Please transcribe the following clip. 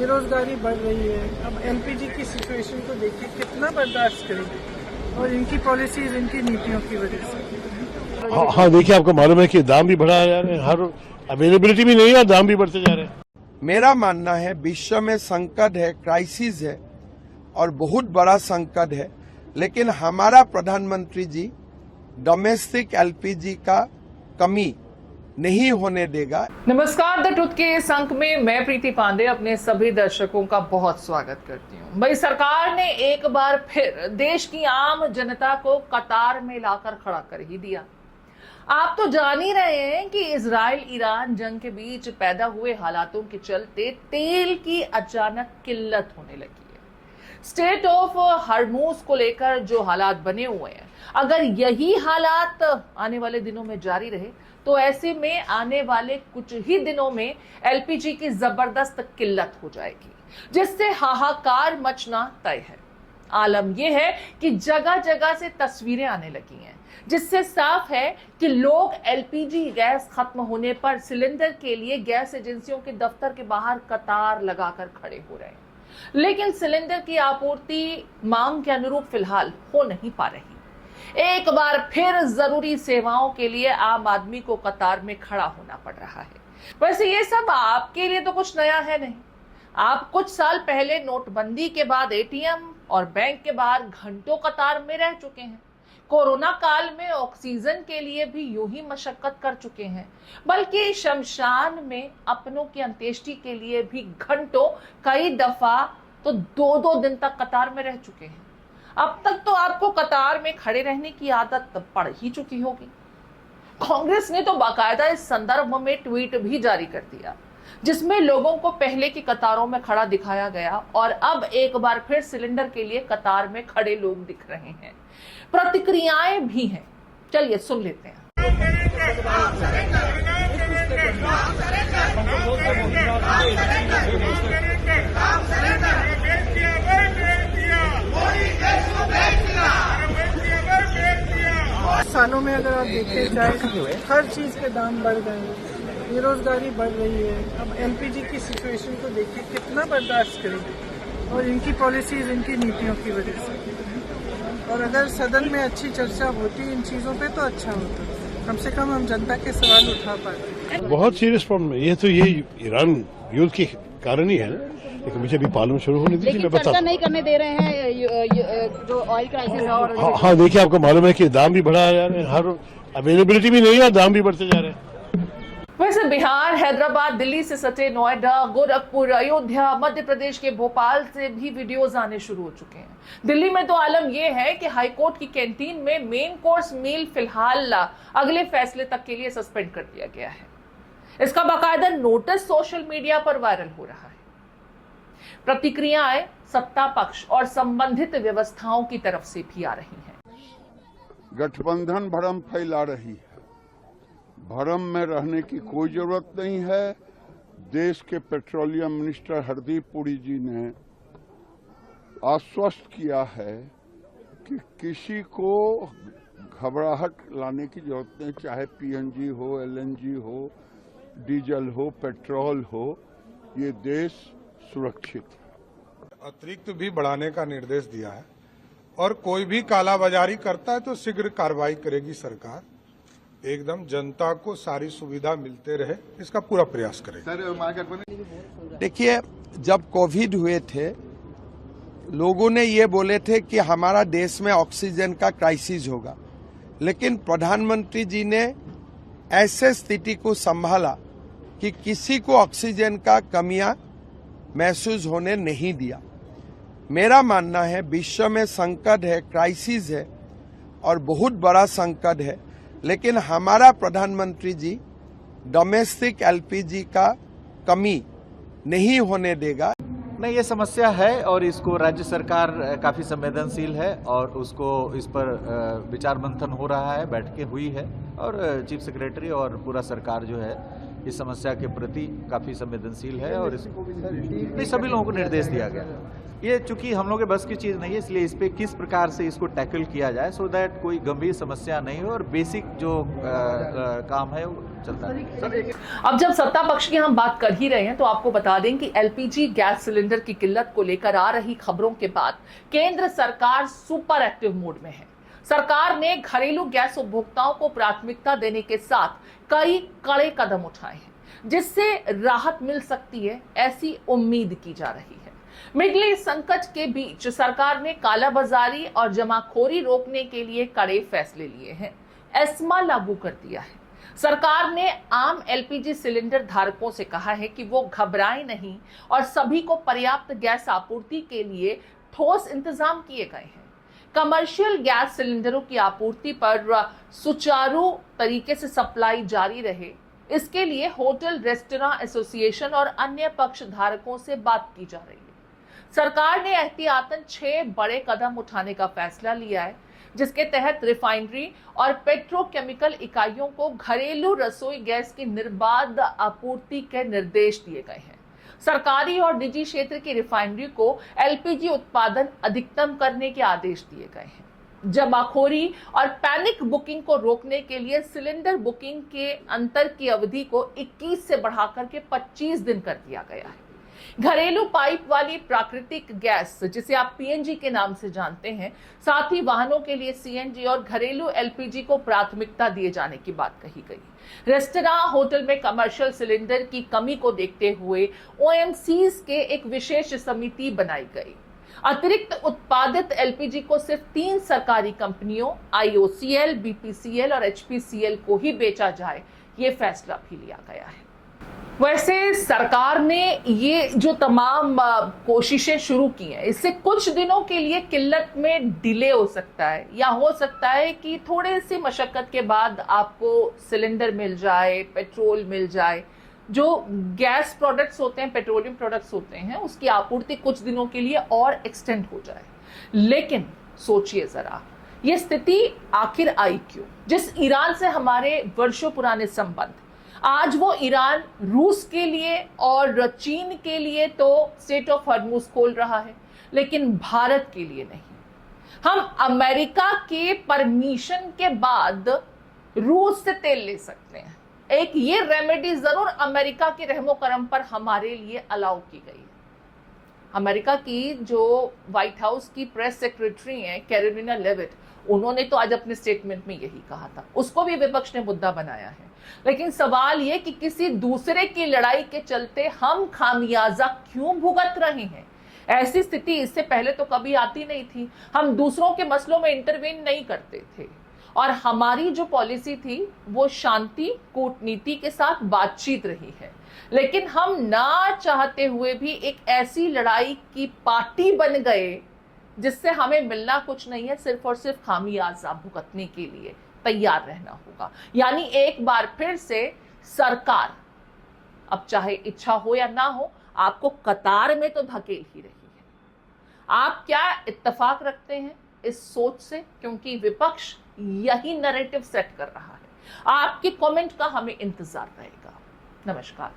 बेरोजगारी बढ़ रही है। अब एलपीजी की सिचुएशन को देखिए, कितना बर्दाश्त करेंगे, और इनकी पॉलिसीज, इनकी नीतियों की वजह से। हाँ, देखिए, आपको मालूम है कि दाम भी बढ़ा जा रहे हैं, हर अवेलेबिलिटी भी नहीं है, दाम भी बढ़ते जा रहे हैं। मेरा मानना है विश्व में संकट है, क्राइसिस है और बहुत बड़ा संकट है, लेकिन हमारा प्रधानमंत्री जी डोमेस्टिक एलपीजी का कमी नहीं होने देगा। नमस्कार, द ट्रुथ के इस अंक में मैं प्रीति पांडे अपने सभी दर्शकों का बहुत स्वागत करती हूँ। भाई, सरकार ने एक बार फिर देश की आम जनता को कतार में लाकर खड़ा कर ही दिया। आप तो जान ही रहे हैं कि इजराइल ईरान जंग के बीच पैदा हुए हालातों के चलते तेल की अचानक किल्लत होने लगी है। स्टेट ऑफ हॉर्मुज को लेकर जो हालात बने हुए हैं, अगर यही हालात आने वाले दिनों में जारी रहे तो ऐसे में आने वाले कुछ ही दिनों में एलपीजी की जबरदस्त किल्लत हो जाएगी, जिससे हाहाकार मचना तय है। आलम यह है कि जगह जगह से तस्वीरें आने लगी हैं, जिससे साफ है कि लोग एलपीजी गैस खत्म होने पर सिलेंडर के लिए गैस एजेंसियों के दफ्तर के बाहर कतार लगाकर खड़े हो रहे हैं, लेकिन सिलेंडर की आपूर्ति मांग के अनुरूप फिलहाल हो नहीं पा रही। एक बार फिर जरूरी सेवाओं के लिए आम आदमी को कतार में खड़ा होना पड़ रहा है। वैसे ये सब आपके लिए तो कुछ नया है नहीं। आप कुछ साल पहले नोटबंदी के बाद एटीएम और बैंक के बाहर घंटों कतार में रह चुके हैं। कोरोना काल में ऑक्सीजन के लिए भी यूं ही मशक्कत कर चुके हैं, बल्कि शमशान में अपनों की अंत्येष्टि के लिए भी घंटों, कई दफा तो 2-2 दिन तक कतार में रह चुके हैं। अब तक तो आपको कतार में खड़े रहने की आदत पड़ ही चुकी होगी। कांग्रेस ने तो बाकायदा इस संदर्भ में ट्वीट भी जारी कर दिया, जिसमें लोगों को पहले की कतारों में खड़ा दिखाया गया और अब एक बार फिर सिलेंडर के लिए कतार में खड़े लोग दिख रहे हैं। प्रतिक्रियाएं भी हैं, चलिए सुन लेते हैं। सालों में अगर आप देखें जाए, हर चीज के दाम बढ़ गए हैं, बेरोजगारी बढ़ रही है। अब एलपीजी की सिचुएशन को देखिए, कितना बर्दाश्त करेंगे, और इनकी पॉलिसीज, इनकी नीतियों की वजह से। और अगर सदन में अच्छी चर्चा होती इन चीजों पे तो अच्छा होता, कम से कम हम जनता के सवाल उठा पाते। बहुत सीरियस प्रॉब्लम है ये, तो ये ईरान युद्ध के कारण ही है ना, लेकिन मुझे अभी पालन शुरू होने दीजिए, मैं बता नहीं करने दे रहे हैं जो ऑयल क्राइसिस है। और हाँ, देखिए, आपको मालूम है कि दाम भी बढ़ा जा रहे हैं, हर अवेलेबिलिटी भी नहीं है, दाम भी बढ़ते जा रहे हैं। वैसे बिहार, हैदराबाद, दिल्ली से सटे नोएडा, गोरखपुर, अयोध्या, मध्य प्रदेश के भोपाल से भी वीडियोस आने शुरू हो चुके हैं। दिल्ली में तो आलम यह है कि हाईकोर्ट की कैंटीन में मेन कोर्स मील फिलहाल अगले फैसले तक के लिए सस्पेंड कर दिया गया है। इसका बाकायदा नोटिस सोशल मीडिया पर वायरल हो रहा है। प्रतिक्रियाएं सत्ता पक्ष और संबंधित व्यवस्थाओं की तरफ से भी आ रही हैं। गठबंधन भ्रम फैला रही है। भ्रम में रहने की कोई जरूरत नहीं है। देश के पेट्रोलियम मिनिस्टर हरदीप पुरी जी ने आश्वस्त किया है कि किसी को घबराहट लाने की जरूरत नहीं, चाहे पीएनजी हो, एलएनजी हो, डीजल हो, पेट्रोल हो, ये देश सुरक्षित है। अतिरिक्त भी बढ़ाने का निर्देश दिया है और कोई भी कालाबाजारी करता है तो शीघ्र कार्रवाई करेगी सरकार। एकदम जनता को सारी सुविधा मिलते रहे, इसका पूरा प्रयास करेगी। देखिए, जब कोविड हुए थे, लोगों ने ये बोले थे कि हमारा देश में ऑक्सीजन का क्राइसिस होगा, लेकिन प्रधानमंत्री जी ने ऐसे स्थिति को संभाला कि किसी को ऑक्सीजन का कमियां महसूस होने नहीं दिया। मेरा मानना है विश्व में संकट है, क्राइसिस है और बहुत बड़ा संकट है, लेकिन हमारा प्रधानमंत्री जी डोमेस्टिक एलपीजी का कमी नहीं होने देगा। नहीं, ये समस्या है और इसको राज्य सरकार काफी संवेदनशील है और उसको इस पर विचार मंथन हो रहा है, बैठकें हुई है और चीफ सेक्रेटरी और पूरा सरकार जो है इस समस्या के प्रति काफ़ी संवेदनशील है और नहीं, सभी लोगों को निर्देश दिया गया। ये चूंकि हम लोग के बस की चीज़ नहीं है, इसलिए इस पे किस प्रकार से इसको टैकल किया जाए सो दैट कोई गंभीर समस्या नहीं हो और बेसिक जो काम है वो चलता है। अब जब सत्ता पक्ष की हम बात कर ही रहे हैं तो आपको बता दें कि एलपीजी गैस सिलेंडर की किल्लत को लेकर आ रही खबरों के बाद केंद्र सरकार सुपर एक्टिव मोड में है। सरकार ने घरेलू गैस उपभोक्ताओं को प्राथमिकता देने के साथ कई कड़े कदम उठाए हैं जिससे राहत मिल सकती है, ऐसी उम्मीद की जा रही है। मिडल ईस्ट संकट के बीच सरकार ने कालाबाजारी और जमाखोरी रोकने के लिए कड़े फैसले लिए हैं। एस्मा लागू कर दिया है। सरकार ने आम एलपीजी सिलेंडर धारकों से कहा है कि वो घबराएं नहीं और सभी को पर्याप्त गैस आपूर्ति के लिए ठोस इंतजाम किए गए हैं। कमर्शियल गैस सिलेंडरों की आपूर्ति पर सुचारू तरीके से सप्लाई जारी रहे, इसके लिए होटल रेस्टोरेंट एसोसिएशन और अन्य पक्षधारकों से बात की जा रही है। सरकार ने एहतियातन 6 बड़े कदम उठाने का फैसला लिया है, जिसके तहत रिफाइनरी और पेट्रोकेमिकल इकाइयों को घरेलू रसोई गैस की निर्बाध आपूर्ति के निर्देश दिए गए हैं। सरकारी और निजी क्षेत्र की रिफाइनरी को एलपीजी उत्पादन अधिकतम करने के आदेश दिए गए हैं। जमाखोरी और पैनिक बुकिंग को रोकने के लिए सिलेंडर बुकिंग के अंतर की अवधि को 21 से बढ़ाकर के 25 दिन कर दिया गया है। घरेलू पाइप वाली प्राकृतिक गैस, जिसे आप पीएनजी के नाम से जानते हैं, साथ ही वाहनों के लिए सीएनजी और घरेलू एलपीजी को प्राथमिकता दिए जाने की बात कही गई। रेस्टोरेंट, होटल में कमर्शियल सिलेंडर की कमी को देखते हुए ओएमसीज के एक विशेष समिति बनाई गई। अतिरिक्त उत्पादित एलपीजी को सिर्फ 3 सरकारी कंपनियों आईओसीएल, बीपीसीएल और एचपीसीएल को ही बेचा जाए, ये फैसला भी लिया गया है। वैसे सरकार ने ये जो तमाम कोशिशें शुरू की हैं, इससे कुछ दिनों के लिए किल्लत में डिले हो सकता है, या हो सकता है कि थोड़े सी मशक्कत के बाद आपको सिलेंडर मिल जाए, पेट्रोल मिल जाए। जो गैस प्रोडक्ट्स होते हैं, पेट्रोलियम प्रोडक्ट्स होते हैं, उसकी आपूर्ति कुछ दिनों के लिए और एक्सटेंड हो जाए। लेकिन सोचिए जरा, ये स्थिति आखिर आई क्यों? जिस ईरान से हमारे वर्षों पुराने संबंध, आज वो ईरान रूस के लिए और चीन के लिए तो स्टेट ऑफ हॉर्मुज खोल रहा है, लेकिन भारत के लिए नहीं। हम अमेरिका के परमिशन के बाद रूस से तेल ले सकते हैं। एक ये रेमेडी जरूर अमेरिका के रहमो करम पर हमारे लिए अलाउ की गई है। अमेरिका की जो व्हाइट हाउस की प्रेस सेक्रेटरी हैं कैरोलिना लेविट, उन्होंने तो आज अपने स्टेटमेंट में यही कहा था। उसको भी विपक्ष ने मुद्दा बनाया है। लेकिन सवाल ये कि किसी दूसरे की लड़ाई के चलते हम खामियाजा क्यों भुगत रहे हैं? ऐसी स्थिति इससे पहले तो कभी आती नहीं थी। हम दूसरों के मसलों में इंटरवेन नहीं करते थे और हमारी जो पॉलिसी थी वो शांति, कूटनीति के साथ बातचीत रही है। लेकिन हम ना चाहते हुए भी एक ऐसी लड़ाई की पार्टी बन गए जिससे हमें मिलना कुछ नहीं है, सिर्फ और सिर्फ खामियाजा भुगतने के लिए तैयार रहना होगा। यानी एक बार फिर से सरकार, अब चाहे इच्छा हो या ना हो, आपको कतार में तो धकेल ही रही है। आप क्या इत्तेफाक रखते हैं इस सोच से? क्योंकि विपक्ष यही नैरेटिव सेट कर रहा है। आपके कमेंट का हमें इंतजार रहेगा। नमस्कार।